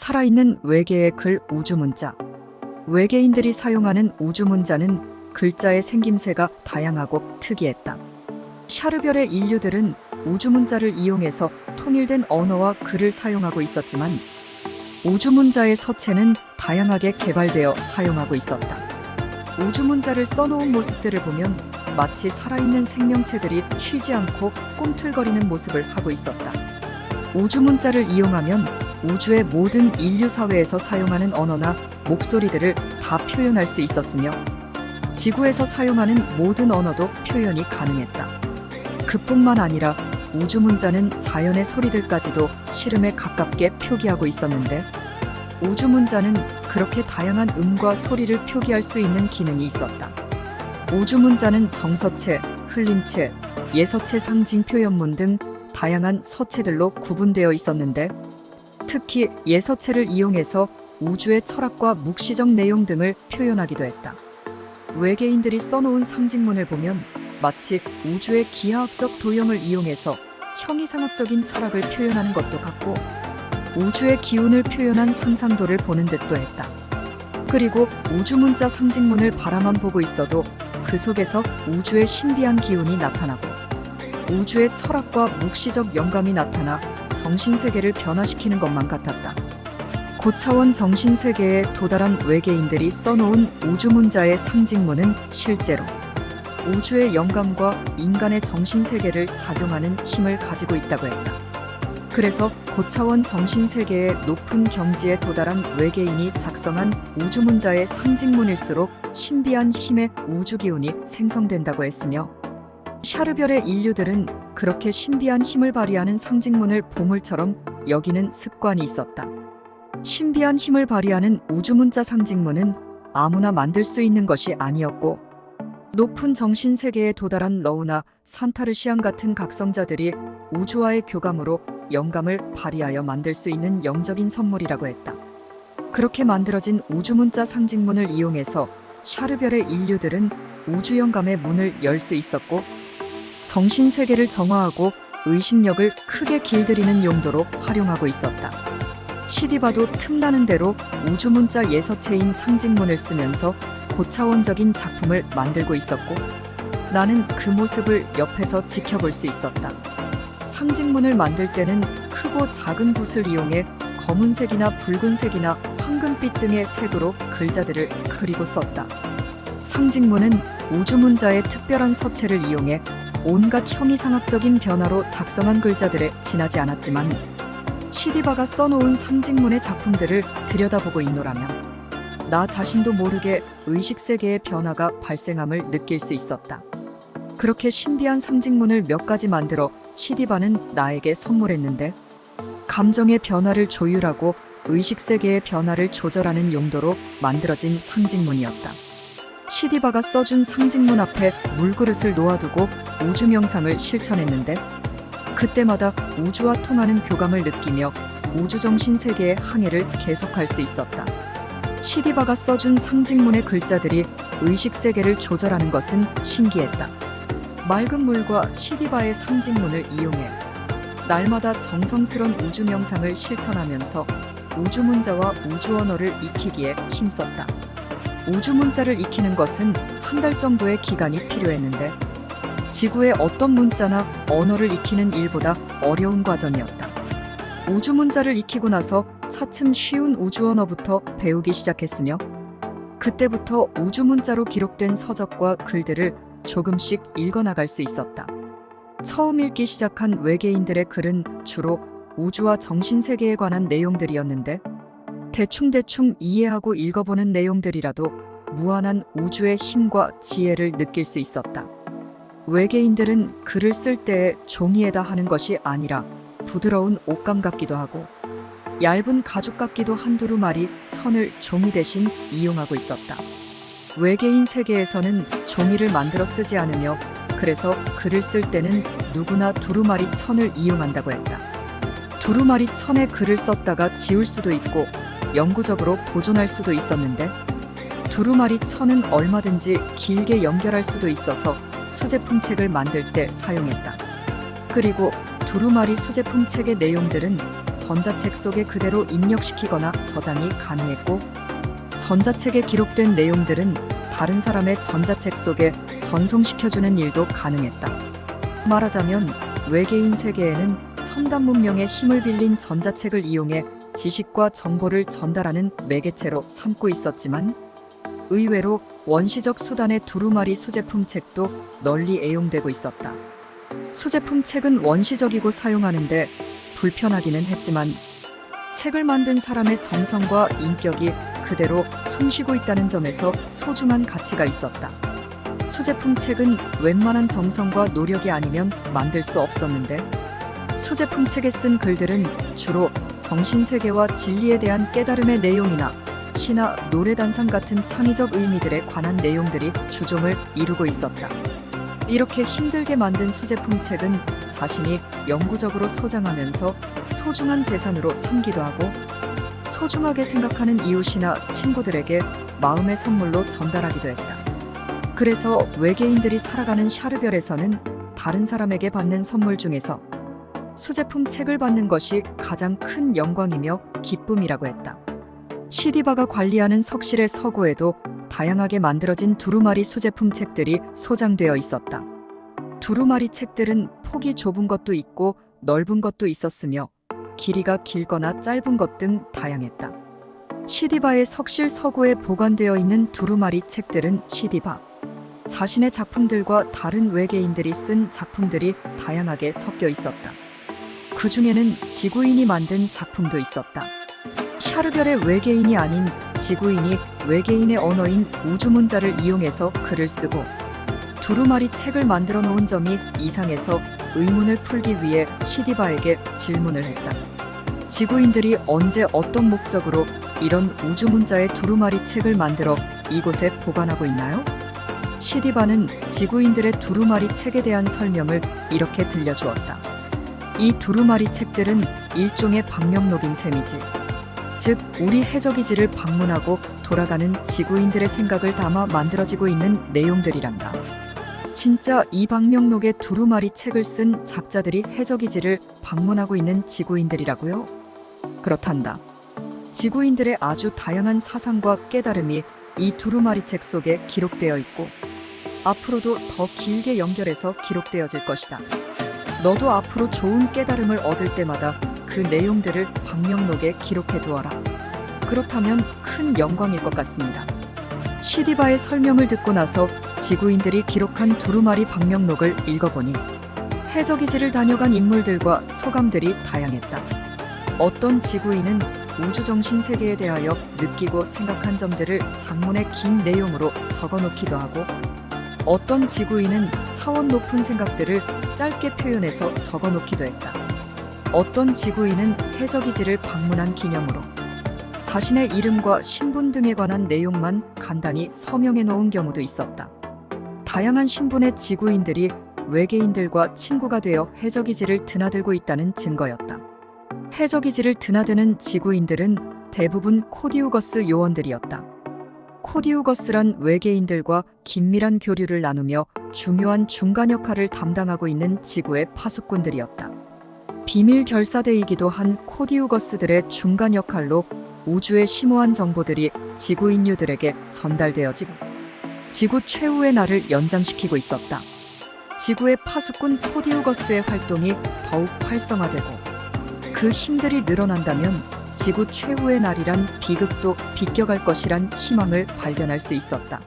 살아있는 외계의 글 우주문자. 외계인들이 사용하는 우주문자는 글자의 생김새가 다양하고 특이했다. 샤르별의 인류들은 우주문자를 이용해서 통일된 언어와 글을 사용하고 있었지만 우주문자의 서체는 다양하게 개발되어 사용하고 있었다. 우주문자를 써놓은 모습들을 보면 마치 살아있는 생명체들이 쉬지 않고 꿈틀거리는 모습을 하고 있었다. 우주문자를 이용하면 우주의 모든 인류 사회에서 사용하는 언어나 목소리들을 다 표현할 수 있었으며 지구에서 사용하는 모든 언어도 표현이 가능했다. 그뿐만 아니라 우주문자는 자연의 소리들까지도 실음에 가깝게 표기하고 있었는데 우주문자는 그렇게 다양한 음과 소리를 표기할 수 있는 기능이 있었다. 우주문자는 정서체, 흘림체, 예서체 상징 표현문 등 다양한 서체들로 구분되어 있었는데 특히 예서체를 이용해서 우주의 철학과 묵시적 내용 등을 표현하기도 했다. 외계인들이 써놓은 상징문을 보면 마치 우주의 기하학적 도형을 이용해서 형이상학적인 철학을 표현하는 것도 같고 우주의 기운을 표현한 상상도를 보는 듯도 했다. 그리고 우주문자 상징문을 바라만 보고 있어도 그 속에서 우주의 신비한 기운이 나타나고 우주의 철학과 묵시적 영감이 나타나 정신세계를 변화시키는 것만 같았다. 고차원 정신세계에 도달한 외계인들이 써놓은 우주문자의 상징문은 실제로 우주의 영감과 인간의 정신세계를 작용하는 힘을 가지고 있다고 했다. 그래서 고차원 정신세계의 높은 경지에 도달한 외계인이 작성한 우주문자의 상징문일수록 신비한 힘의 우주기운이 생성된다고 했으며 샤르별의 인류들은 그렇게 신비한 힘을 발휘하는 상징문을 보물처럼 여기는 습관이 있었다. 신비한 힘을 발휘하는 우주문자 상징문은 아무나 만들 수 있는 것이 아니었고 높은 정신세계에 도달한 러우나 산타르시안 같은 각성자들이 우주와의 교감으로 영감을 발휘하여 만들 수 있는 영적인 선물이라고 했다. 그렇게 만들어진 우주문자 상징문을 이용해서 샤르별의 인류들은 우주영감의 문을 열 수 있었고 정신세계를 정화하고 의식력을 크게 길들이는 용도로 활용하고 있었다. 시디바도 틈나는 대로 우주문자 예서체인 상징문을 쓰면서 고차원적인 작품을 만들고 있었고 나는 그 모습을 옆에서 지켜볼 수 있었다. 상징문을 만들 때는 크고 작은 붓을 이용해 검은색이나 붉은색이나 황금빛 등의 색으로 글자들을 그리고 썼다. 상징문은 우주문자의 특별한 서체를 이용해 온갖 형이상학적인 변화로 작성한 글자들에 지나지 않았지만 시디바가 써놓은 상징문의 작품들을 들여다보고 있노라면 나 자신도 모르게 의식세계의 변화가 발생함을 느낄 수 있었다. 그렇게 신비한 상징문을 몇 가지 만들어 시디바는 나에게 선물했는데 감정의 변화를 조율하고 의식세계의 변화를 조절하는 용도로 만들어진 상징문이었다. 시디바가 써준 상징문 앞에 물그릇을 놓아두고 우주명상을 실천했는데 그때마다 우주와 통하는 교감을 느끼며 우주정신세계의 항해를 계속할 수 있었다. 시디바가 써준 상징문의 글자들이 의식세계를 조절하는 것은 신기했다. 맑은 물과 시디바의 상징문을 이용해 날마다 정성스런 우주명상을 실천하면서 우주문자와 우주언어를 익히기에 힘썼다. 우주문자를 익히는 것은 한 달 정도의 기간이 필요했는데 지구의 어떤 문자나 언어를 익히는 일보다 어려운 과정이었다. 우주문자를 익히고 나서 차츰 쉬운 우주언어부터 배우기 시작했으며 그때부터 우주문자로 기록된 서적과 글들을 조금씩 읽어나갈 수 있었다. 처음 읽기 시작한 외계인들의 글은 주로 우주와 정신세계에 관한 내용들이었는데 대충대충 이해하고 읽어보는 내용들이라도 무한한 우주의 힘과 지혜를 느낄 수 있었다. 외계인들은 글을 쓸 때에 종이에다 하는 것이 아니라 부드러운 옷감 같기도 하고 얇은 가죽 같기도 한 두루마리 천을 종이 대신 이용하고 있었다. 외계인 세계에서는 종이를 만들어 쓰지 않으며 그래서 글을 쓸 때는 누구나 두루마리 천을 이용한다고 했다. 두루마리 천에 글을 썼다가 지울 수도 있고 영구적으로 보존할 수도 있었는데 두루마리 천은 얼마든지 길게 연결할 수도 있어서 수제품 책을 만들 때 사용했다. 그리고 두루마리 수제품 책의 내용들은 전자책 속에 그대로 입력시키거나 저장이 가능했고, 전자책에 기록된 내용들은 다른 사람의 전자책 속에 전송시켜주는 일도 가능했다. 말하자면 외계인 세계에는 첨단 문명의 힘을 빌린 전자책을 이용해 지식과 정보를 전달하는 매개체로 삼고 있었지만, 의외로 원시적 수단의 두루마리 수제품 책도 널리 애용되고 있었다. 수제품 책은 원시적이고 사용하는데 불편하기는 했지만, 책을 만든 사람의 정성과 인격이 그대로 숨쉬고 있다는 점에서 소중한 가치가 있었다. 수제품 책은 웬만한 정성과 노력이 아니면 만들 수 없었는데, 수제품 책에 쓴 글들은 주로 정신세계와 진리에 대한 깨달음의 내용이나 시나 노래단상 같은 창의적 의미들에 관한 내용들이 주종을 이루고 있었다. 이렇게 힘들게 만든 수제품 책은 자신이 영구적으로 소장하면서 소중한 재산으로 삼기도 하고, 소중하게 생각하는 이웃이나 친구들에게 마음의 선물로 전달하기도 했다. 그래서 외계인들이 살아가는 샤르별에서는 다른 사람에게 받는 선물 중에서 수제품 책을 받는 것이 가장 큰 영광이며 기쁨이라고 했다. 시디바가 관리하는 석실의 서고에도 다양하게 만들어진 두루마리 수제품 책들이 소장되어 있었다. 두루마리 책들은 폭이 좁은 것도 있고 넓은 것도 있었으며, 길이가 길거나 짧은 것 등 다양했다. 시디바의 석실 서고에 보관되어 있는 두루마리 책들은 시디바 자신의 작품들과 다른 외계인들이 쓴 작품들이 다양하게 섞여 있었다. 그 중에는 지구인이 만든 작품도 있었다. 샤르별의 외계인이 아닌 지구인이 외계인의 언어인 우주문자를 이용해서 글을 쓰고 두루마리 책을 만들어 놓은 점이 이상해서 의문을 풀기 위해 시디바에게 질문을 했다. 지구인들이 언제 어떤 목적으로 이런 우주문자의 두루마리 책을 만들어 이곳에 보관하고 있나요? 시디바는 지구인들의 두루마리 책에 대한 설명을 이렇게 들려주었다. 이 두루마리 책들은 일종의 방명록인 셈이지. 즉, 우리 해적이지를 방문하고 돌아가는 지구인들의 생각을 담아 만들어지고 있는 내용들이란다. 진짜 이 방명록의 두루마리 책을 쓴 작자들이 해적이지를 방문하고 있는 지구인들이라고요? 그렇단다. 지구인들의 아주 다양한 사상과 깨달음이 이 두루마리 책 속에 기록되어 있고, 앞으로도 더 길게 연결해서 기록되어질 것이다. 너도 앞으로 좋은 깨달음을 얻을 때마다 그 내용들을 방명록에 기록해 두어라. 그렇다면 큰 영광일 것 같습니다. 시디바의 설명을 듣고 나서 지구인들이 기록한 두루마리 방명록을 읽어보니 해적이지를 다녀간 인물들과 소감들이 다양했다. 어떤 지구인은 우주정신 세계에 대하여 느끼고 생각한 점들을 장문의 긴 내용으로 적어놓기도 하고, 어떤 지구인은 차원 높은 생각들을 짧게 표현해서 적어놓기도 했다. 어떤 지구인은 해적이지를 방문한 기념으로 자신의 이름과 신분 등에 관한 내용만 간단히 서명해 놓은 경우도 있었다. 다양한 신분의 지구인들이 외계인들과 친구가 되어 해적이지를 드나들고 있다는 증거였다. 해적이지를 드나드는 지구인들은 대부분 코디우거스 요원들이었다. 코디우거스란 외계인들과 긴밀한 교류를 나누며 중요한 중간 역할을 담당하고 있는 지구의 파수꾼들이었다. 비밀 결사대이기도 한 코디우거스들의 중간 역할로 우주의 심오한 정보들이 지구 인류들에게 전달되어지고 지구 최후의 날을 연장시키고 있었다. 지구의 파수꾼 코디우거스의 활동이 더욱 활성화되고 그 힘들이 늘어난다면 지구 최후의 날이란 비극도 비껴갈 것이란 희망을 발견할 수 있었다.